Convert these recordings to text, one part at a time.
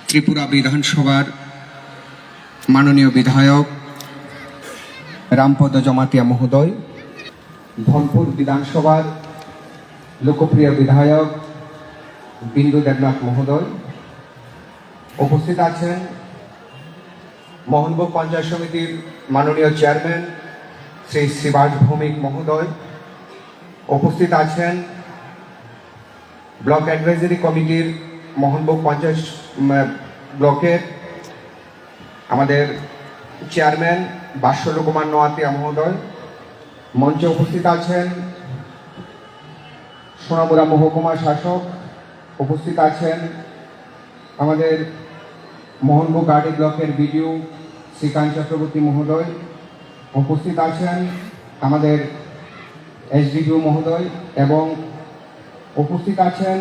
ত্রিপুরা বিধানসভার মাননীয় বিধায়ক রামপদ জমাতিয়া মহোদয়, ধনপুর বিধানসভার লোকপ্রিয় বিধায়ক বিন্দু দেবনাথ মহোদয়, উপস্থিত আছেন মোহনভোগ পঞ্চায়েত সমিতির মাননীয় চেয়ারম্যান শ্রী শিবাজ ভৌমিক মহোদয়, উপস্থিত আছেন ব্লক অ্যাডভাইজারি কমিটির মোহনভোগ পঞ্চায়েত ব্লকের আমাদের চেয়ারম্যান বাস্যলোকমান নোয়াতিয়া মহোদয়, মঞ্চে উপস্থিত আছেন সোনামুড়া মহকুমা শাসক, উপস্থিত আছেন আমাদের মোহনভোগ গাড়ি ব্লকের বিডিও শ্রীকান্ত চক্রবর্তী মহোদয়, উপস্থিত আছেন আমাদের এসডিপিও মহোদয় এবং উপস্থিত আছেন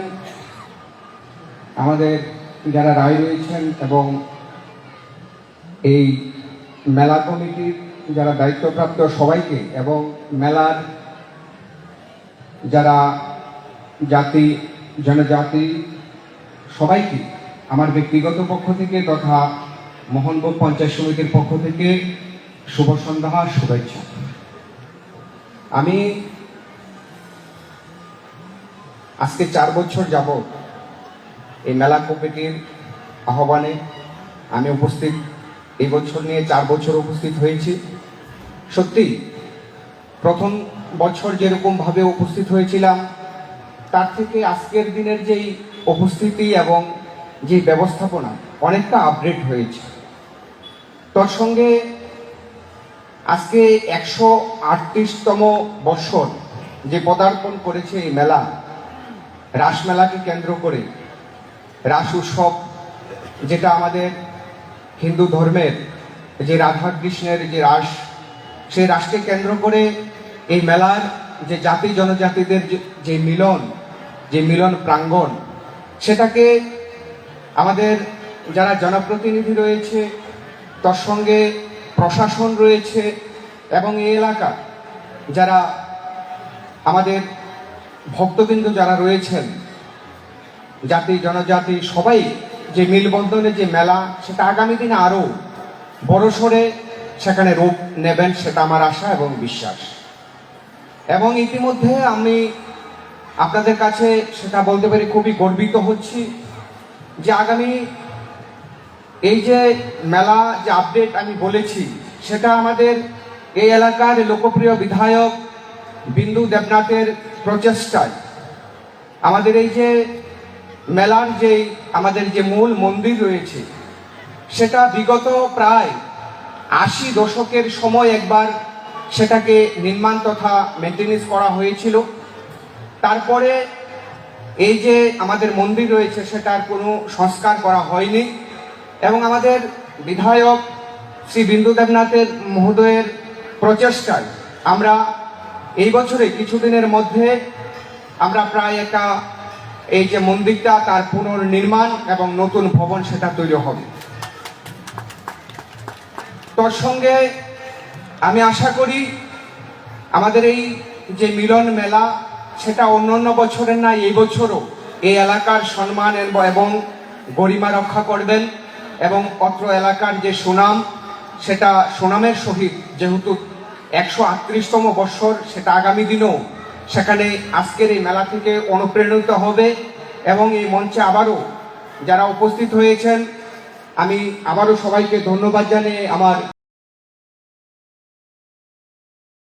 আমাদের যারা রায় রয়েছেন এবং এই মেলা কমিটির যারা দায়িত্বপ্রাপ্ত সবাইকে এবং মেলার যারা জাতি জনজাতি সবাইকে আমার ব্যক্তিগত পক্ষ থেকে তথা মোহনভোগ পঞ্চায়েত সমিতির পক্ষ থেকে শুভ সন্ধ্যা, শুভেচ্ছা। আমি আজকে 4 বছর যাবত এই মেলা কমিটির আহ্বানে আমি উপস্থিত, এই বছর নিয়ে 4 বছর উপস্থিত হয়েছি। সত্যি প্রথম বছর যেরকমভাবে উপস্থিত হয়েছিলাম তার থেকে আজকের দিনের যেই উপস্থিতি এবং যে ব্যবস্থাপনা অনেকটা আপডেট হয়েছে। তোর সঙ্গে আজকে 138তম বছর যে পদার্পণ করেছে এই মেলা, রাসমেলাকে কেন্দ্র করে রাস উৎসব, যেটা আমাদের হিন্দু ধর্মের যে রাধা কৃষ্ণের যে রাস, সেই রাসকে কেন্দ্র করে এই মেলার যে জাতি জনজাতিদের যে মিলন প্রাঙ্গণ, সেটাকে আমাদের যারা জনপ্রতিনিধি রয়েছে, তার সঙ্গে প্রশাসন রয়েছে এবং এই এলাকা যারা আমাদের ভক্তবৃন্দ যারা রয়েছেন, জাতি জনজাতি সবাই যে মিলবন্ধনে যে মেলা, সেটা আগামী দিনে আরও বড়সড়ে সেখানে রূপ নেবেন, সেটা আমার আশা এবং বিশ্বাস। এবং ইতিমধ্যে আমি আপনাদের কাছে সেটা বলতে পারি খুবই গর্বিত হচ্ছি যে আগামী এই যে মেলা যে আপডেট আমি বলেছি, সেটা আমাদের এই এলাকার লোকপ্রিয় বিধায়ক বিন্দু দেবনাথের প্রচেষ্টায় আমাদের এই যে মেলার যে আমাদের যে মূল মন্দির রয়েছে, সেটা বিগত প্রায় 80 দশকের সময় একবার সেটাকে নির্মাণ তথা মেনটেনেন্স করা হয়েছিল। তারপরে এই যে আমাদের মন্দির রয়েছে সেটার কোনো সংস্কার করা হয়নি এবং আমাদের বিধায়ক শ্রী বিন্দু দেবনাথের মহোদয়ের প্রচেষ্টায় আমরা এই বছরে কিছুদিনের মধ্যে আমরা প্রায় একটা এই যে মন্দিরটা তার পুনর্নির্মাণ এবং নতুন ভবন সেটা তৈরি হবে। তোর সঙ্গে আমি আশা করি আমাদের এই যে মিলন মেলা, সেটা অন্য বছরের না, এই বছরও এই এলাকার সম্মান এবং গরিমা রক্ষা করবেন এবং অত্র এলাকার যে সুনাম, সেটা সুনামের সহিত, যেহেতু 138তম বছর, সেটা আগামী দিনেও সেখানে আজকের এই মেলা থেকে অনুপ্রাণিত হবে। এবং এই মঞ্চে আবারও যারা উপস্থিত হয়েছেন, আমি আবারও সবাইকে ধন্যবাদ জানিয়ে আমার